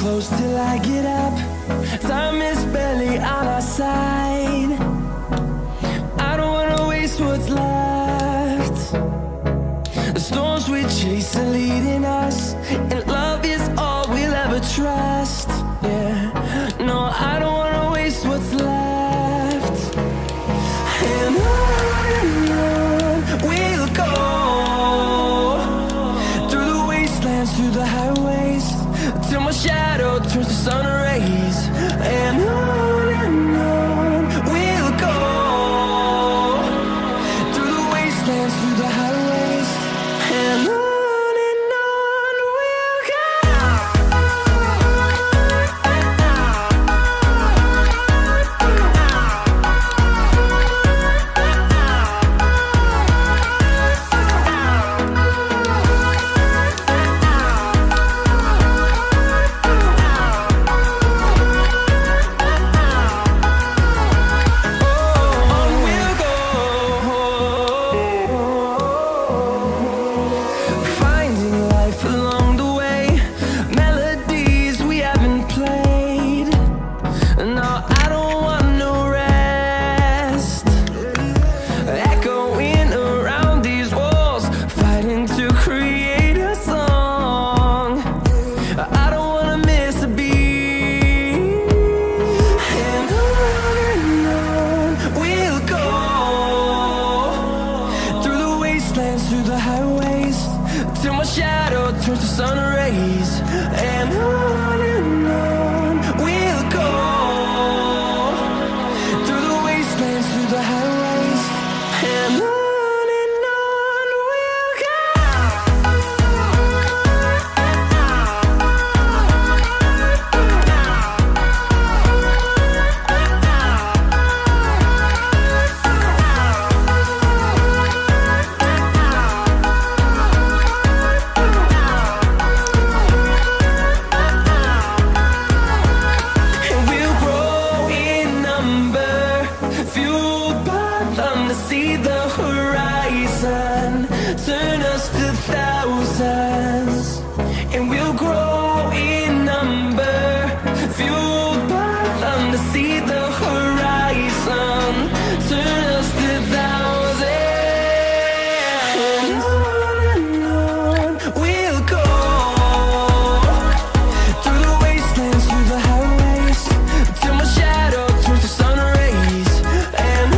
close till I get up. Time is barely on our side. I don't wanna waste what's left. The storms we chase are leading us, and love is all we'll ever trust. Yeah, no, I don't wanna waste what's left. And on we'll go, through the wastelands, through the highways, till my shadow turns to sun rays. And on we'll go, through the wastelands, through the highways, and on we'll go. Through the highways, till my shadow turns to sun rays. And on we'll go, through the wastelands, through the highways, and on we'll go. See the horizon, turn us to thousands, and we'll grow in number, fueled by them to see the horizon, turn us to thousands. And on we'll go, through the wastelands, through the highways, till my shadow turns to sun rays. And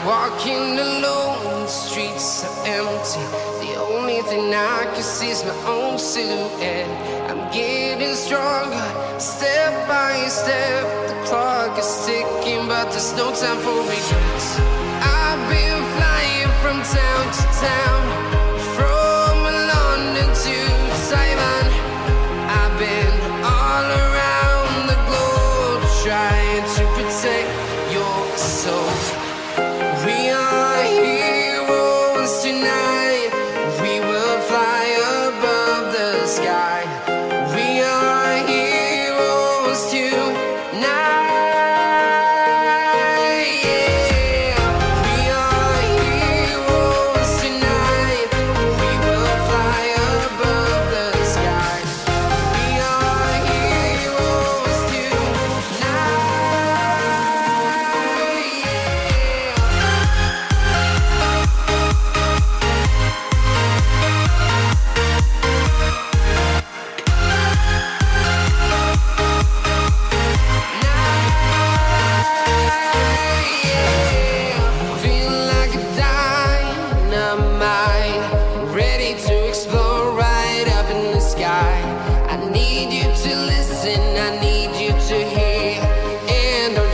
walking alone, the streets are empty. The only thing I can see is my own silhouette. I'm getting stronger, step by step. The clock is ticking, but there's no time for regrets. I've been flying from town to town, from London to Taiwan. I've been all around the globe, trying to protect your soul. We are heroes tonight. We will fly above the sky. We are heroes tonight. Yeah. We are heroes tonight. We will fly above the sky. We are heroes tonight.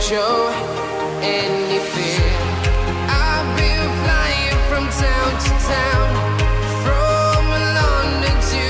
Show any fear. I've been flying from town to town, from London to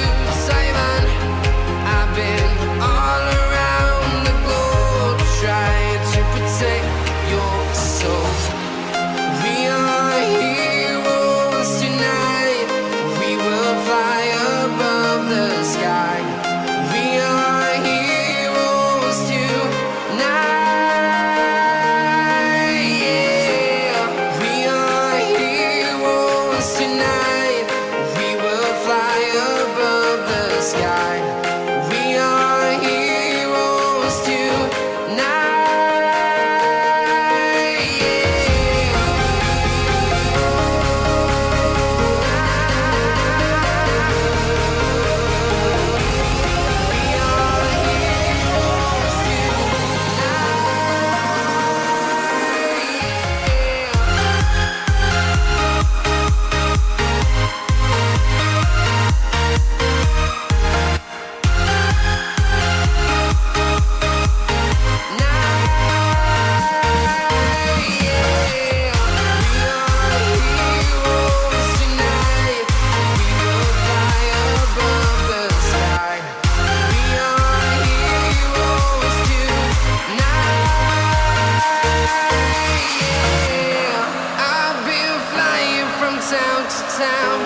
town,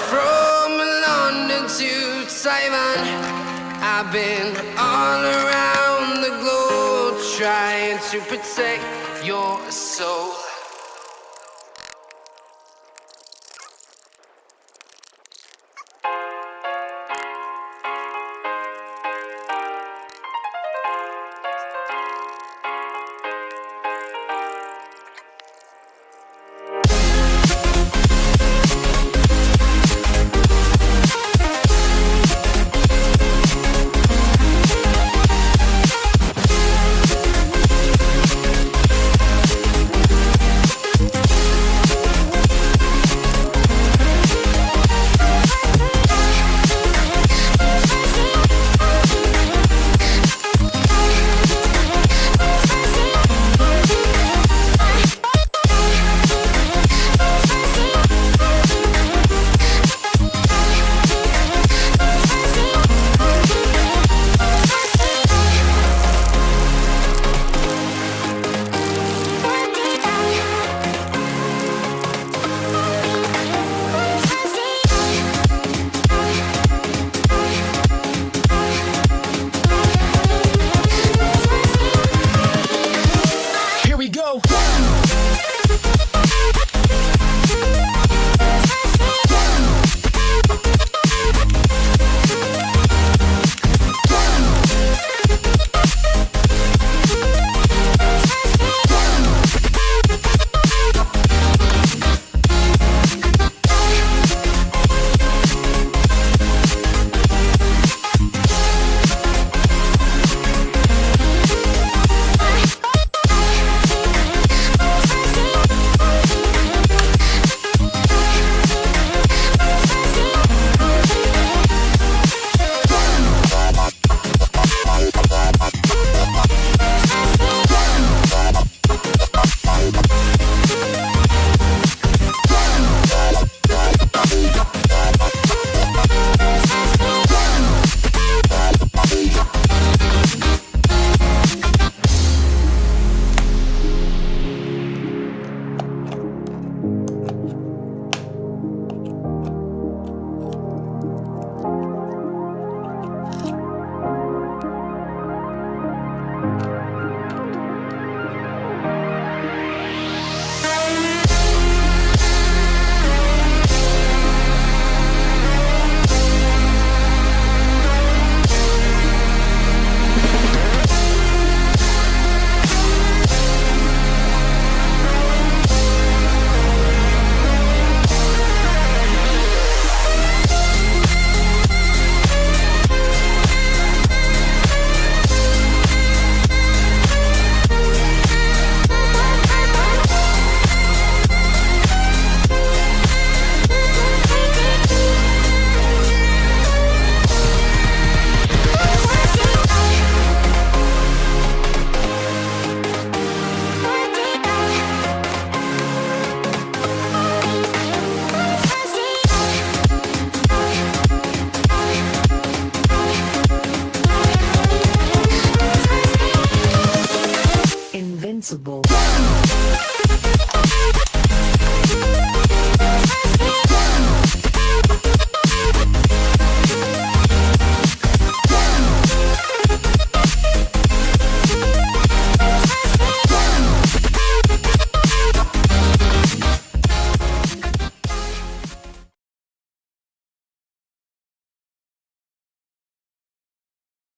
from London to Taiwan. I've been all around the globe trying to protect your soul.